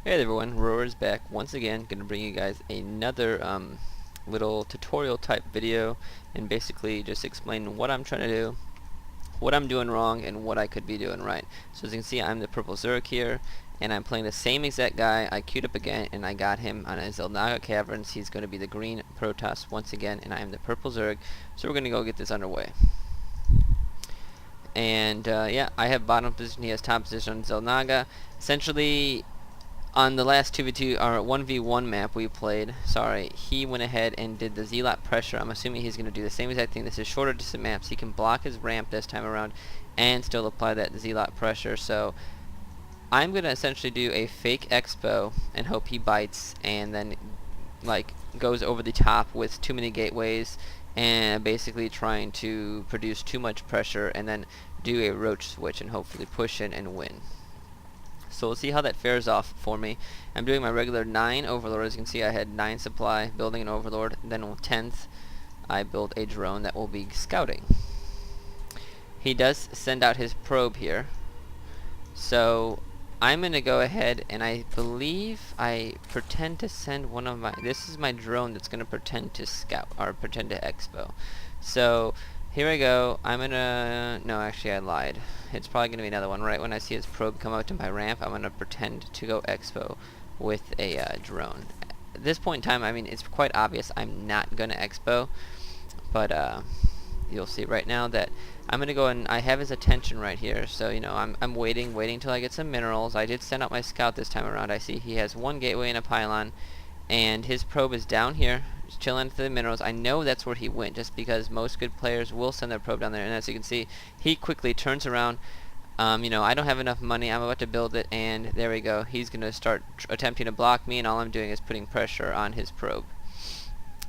Hey there everyone, Roar's back once again, going to bring you guys another little tutorial type video and basically just explain what I'm trying to do, what I'm doing wrong, and what I could be doing right. So as you can see, I'm the purple Zerg here, and I'm playing the same exact guy. I queued up again and I got him on a Xel'Naga Caverns. He's going to be the green Protoss once again, and I am the purple Zerg, so we're going to go get this underway. And yeah, I have bottom position, he has top position on Xel'Naga. Essentially, on the last 2v2 or 1v1 map we played, he went ahead and did the Zealot pressure. I'm assuming he's going to do the same exact thing. This is shorter distance maps. He can block his ramp this time around and still apply that Zealot pressure. So I'm going to essentially do a fake expo and hope he bites and then like goes over the top with too many gateways and basically trying to produce too much pressure and then do a roach switch and hopefully push in and win. So we'll see how that fares off for me. I'm doing my regular 9 Overlord. As you can see, I had 9 supply, building an Overlord. Then on 10th, I built a drone that will be scouting. He does send out his probe here. So I'm going to go ahead and I believe I pretend to send one of my... This is my drone that's going to pretend to scout, or pretend to expo. So here I go. I'm gonna... No, actually I lied. It's probably gonna be another one. Right when I see his probe come out to my ramp, I'm gonna pretend to go expo with a drone. At this point in time, I mean, it's quite obvious I'm not gonna expo, but you'll see right now that I'm gonna go and I have his attention right here. So you know, I'm waiting till I get some minerals. I did send out my scout this time around. I see he has one gateway and a pylon, and his probe is down here. Chilling for the minerals. I know that's where he went just because most good players will send their probe down there, and as you can see, he quickly turns around. You know, I don't have enough money, I'm about to build it, and there we go. He's gonna start attempting to block me, and all I'm doing is putting pressure on his probe.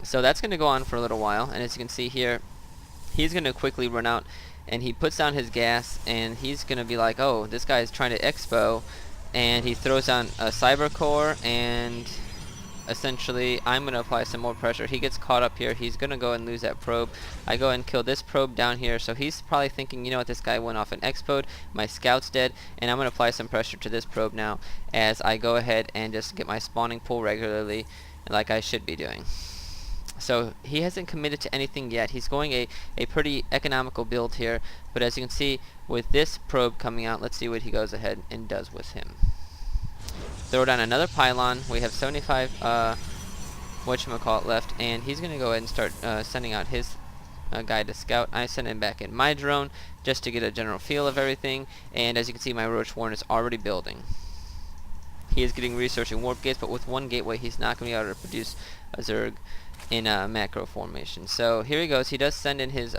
So that's gonna go on for a little while, and as you can see here, he's gonna quickly run out and he puts down his gas, and he's gonna be like, oh, this guy's trying to expo, and he throws down a cyber core, and essentially I'm going to apply some more pressure. He gets caught up here. He's going to go and lose that probe. I go and kill this probe down here. So he's probably thinking, you know what, this guy went off an explode. My scout's dead. And I'm going to apply some pressure to this probe now as I go ahead and just get my spawning pool regularly like I should be doing. So he hasn't committed to anything yet. He's going a pretty economical build here. But as you can see, with this probe coming out, let's see what he goes ahead and does with him. Throw down another pylon. We have 75 whatchamacallit left, and he's gonna go ahead and start sending out his guy to scout. I send him back in my drone just to get a general feel of everything, and as you can see, my roach warren is already building. He is getting researching warp gates, but with one gateway he's not going to be able to produce a Zerg in a macro formation. So here he goes. He does send in his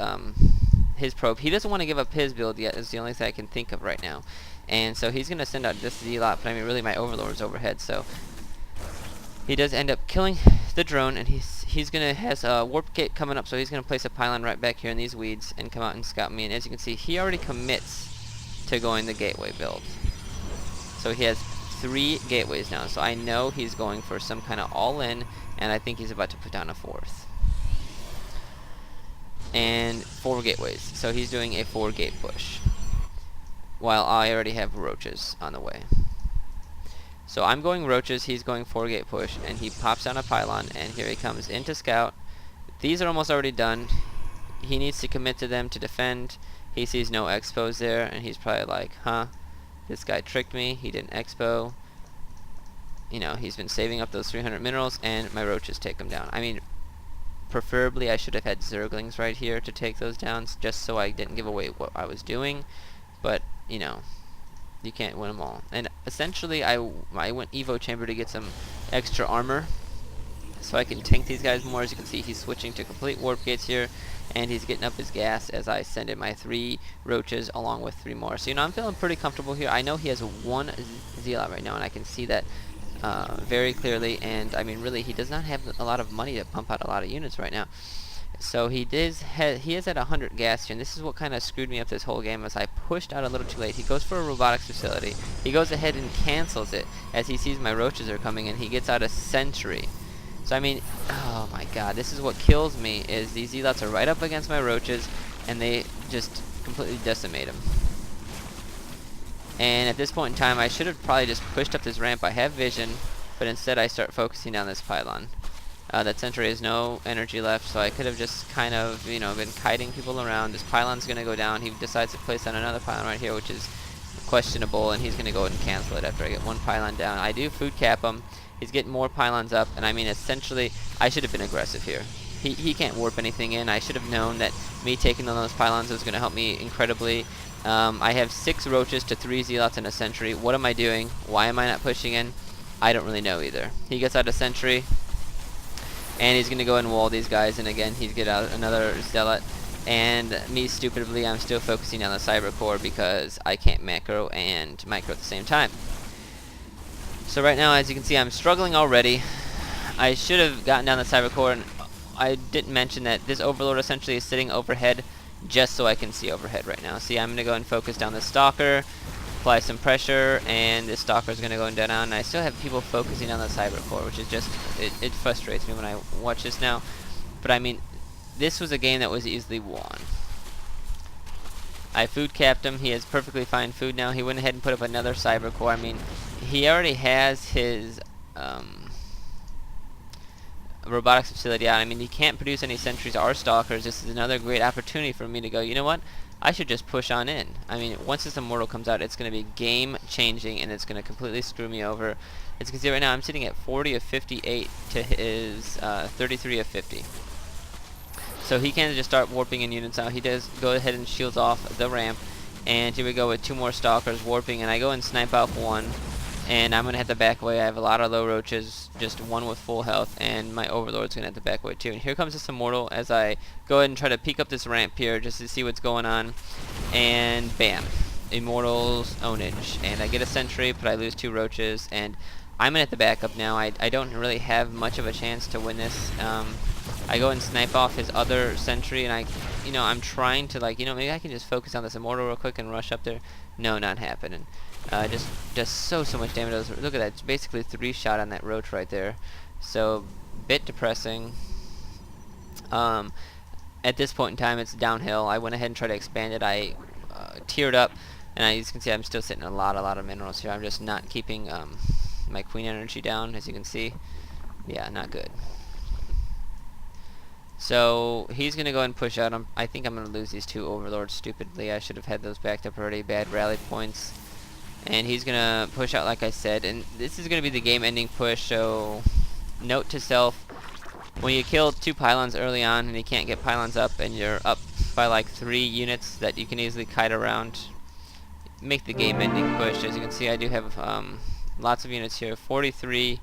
probe. He doesn't want to give up his build yet, is the only thing I can think of right now. And so he's going to send out this Zealot, but I mean really my Overlord's overhead. So he does end up killing the drone, and he's going to has a warp gate coming up, so he's going to place a pylon right back here in these weeds and come out and scout me. And as you can see, he already commits to going the gateway build. So he has 3 gateways now, so I know he's going for some kind of all-in, and I think he's about to put down a 4th. And 4 gateways, so he's doing a 4-gate push, while I already have roaches on the way. So I'm going roaches, he's going 4-gate push, and he pops down a pylon, and here he comes into scout. These are almost already done. He needs to commit to them to defend. He sees no expos there, and he's probably like, huh, this guy tricked me, he didn't expo. You know, he's been saving up those 300 minerals, and my roaches take him down. I mean, preferably I should have had Zerglings right here to take those down, just so I didn't give away what I was doing. But, you know, you can't win them all. And essentially, I went Evo Chamber to get some extra armor, so I can tank these guys more. As you can see, he's switching to complete warp gates here, and he's getting up his gas as I send in my 3 roaches along with 3 more. So, you know, I'm feeling pretty comfortable here. I know he has 1 Zealot right now, and I can see that very clearly. And I mean, really, he does not have a lot of money to pump out a lot of units right now. So he is at 100 gas here, and this is what kind of screwed me up this whole game, as I pushed out a little too late. He goes for a robotics facility. He goes ahead and cancels it as he sees my roaches are coming, and he gets out a sentry. So I mean, oh my god, this is what kills me, is these Zealots are right up against my roaches, and they just completely decimate him. And at this point in time, I should have probably just pushed up this ramp. I have vision, but instead I start focusing down this pylon. That sentry has no energy left, so I could have just kind of, you know, been kiting people around. This pylon's going to go down. He decides to place on another pylon right here, which is questionable, and he's going to go ahead and cancel it after I get one pylon down. I do food cap him. He's getting more pylons up, and I mean, essentially, I should have been aggressive here. He can't warp anything in. I should have known that me taking on those pylons was going to help me incredibly. I have 6 roaches to 3 zealots and a sentry. What am I doing? Why am I not pushing in? I don't really know either. He gets out a sentry, and he's going to go ahead and wall these guys, and again, he's get out another zealot. And me, stupidly, I'm still focusing on the cyber core because I can't macro and micro at the same time. So right now, as you can see, I'm struggling already. I should have gotten down the cyber core, and I didn't mention that this overlord essentially is sitting overhead just so I can see overhead right now. See, I'm going to go and focus down the stalker, apply some pressure, and this stalker is going to go down, and I still have people focusing on the cyber core, which is just, it frustrates me when I watch this now. But I mean, this was a game that was easily won. I food capped him. He has perfectly fine food now. He went ahead and put up another cyber core. I mean, he already has his robotics facility out. I mean, he can't produce any sentries or stalkers. This is another great opportunity for me to go, you know what? I should just push on in. I mean, once this immortal comes out, it's going to be game changing, and it's going to completely screw me over. As you can see right now, I'm sitting at 40 of 58 to his 33 of 50. So he can just start warping in units out. He does go ahead and shields off the ramp. And here we go with 2 more stalkers warping, and I go and snipe off one. And I'm going to have to back away. I have a lot of low roaches, just one with full health, and my overlord's going to have to back away too. And here comes this immortal as I go ahead and try to peek up this ramp here just to see what's going on. And bam, immortal's ownage. And I get a sentry, but I lose 2 roaches, and I'm going to have to back up now. I don't really have much of a chance to win this. I go and snipe off his other sentry, and I'm trying to, like, maybe I can just focus on this immortal real quick and rush up there. No, not happening. Just does so much damage. Look at that. It's basically 3 shot on that roach right there. So, bit depressing. At this point in time, it's downhill. I went ahead and tried to expand it. I tiered up, and as you can see, I'm still sitting a lot of minerals here. I'm just not keeping my queen energy down, as you can see. Yeah, not good. So he's going to go ahead and push out. I think I'm going to lose these 2 overlords stupidly. I should have had those backed up already. Bad rally points. And he's going to push out like I said. And this is going to be the game ending push. So note to self. When you kill 2 pylons early on and you can't get pylons up and you're up by like 3 units that you can easily kite around, make the game ending push. As you can see, I do have lots of units here. 43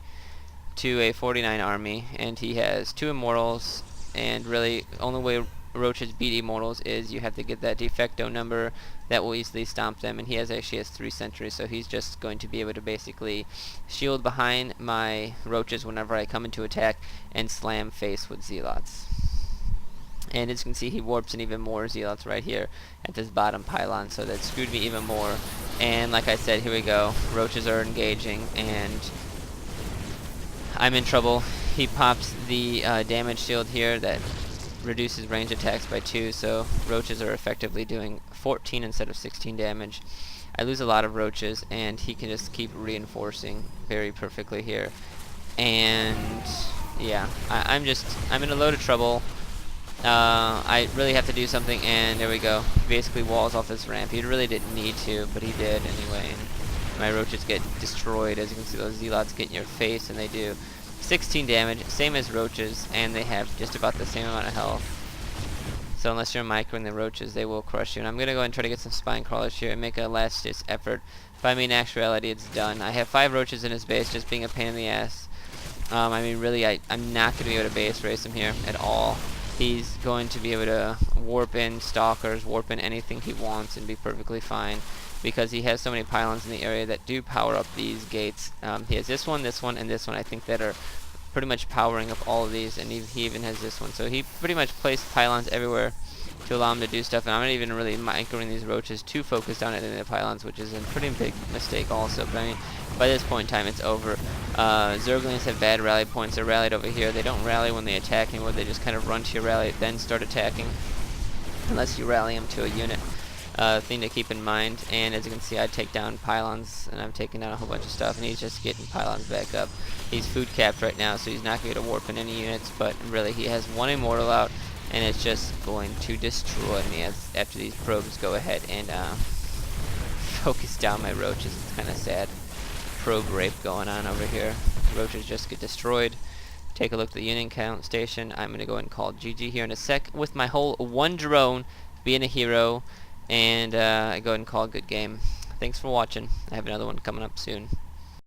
to a 49 army. And he has 2 immortals. And really, only way roaches beat immortals is you have to get that de facto number that will easily stomp them. And he actually has 3 sentries, so he's just going to be able to basically shield behind my roaches whenever I come into attack and slam face with zealots. And as you can see, he warps in even more zealots right here at this bottom pylon, so that screwed me even more. And like I said, here we go. Roaches are engaging, and I'm in trouble. He pops the damage shield here that reduces range attacks by 2, so roaches are effectively doing 14 instead of 16 damage. I lose a lot of roaches, and he can just keep reinforcing very perfectly here. And yeah, I'm in a load of trouble. I really have to do something, and there we go. He basically walls off this ramp. He really didn't need to, but he did anyway. And my roaches get destroyed. As you can see, those zealots get in your face, and they do 16 damage, same as roaches, and they have just about the same amount of health. So unless you're microing the roaches, they will crush you. And I'm going to go and try to get some spine crawlers here and make a last-ditch effort. But I mean, in actuality, it's done. I have 5 roaches in his base, just being a pain in the ass. I mean, really, I'm not going to be able to base race him here at all. He's going to be able to warp in stalkers, warp in anything he wants, and be perfectly fine, because he has so many pylons in the area that do power up these gates. He has this one, and this one, I think, that are pretty much powering up all of these, and he even has this one. So he pretty much placed pylons everywhere to allow him to do stuff, and I'm not even really microing these roaches too focused on it in the pylons, which is a pretty big mistake also. But I mean, by this point in time, it's over. Zerglings have bad rally points. They're rallied over here. They don't rally when they attack anymore. They just kind of run to your rally, then start attacking, unless you rally them to a unit. thing to keep in mind. And as you can see, I take down pylons, and I'm taking down a whole bunch of stuff, and he's just getting pylons back up. He's food capped right now, so he's not going to warp in any units, but really he has one immortal out, and it's just going to destroy me after these probes go ahead and focus down my roaches. It's kind of sad. Probe rape going on over here. Roaches just get destroyed. Take a look at the unit count station. I'm going to go ahead and call GG here in a sec with my whole one drone being a hero, and I go ahead and call a good game. Thanks for watching. I have another one coming up soon.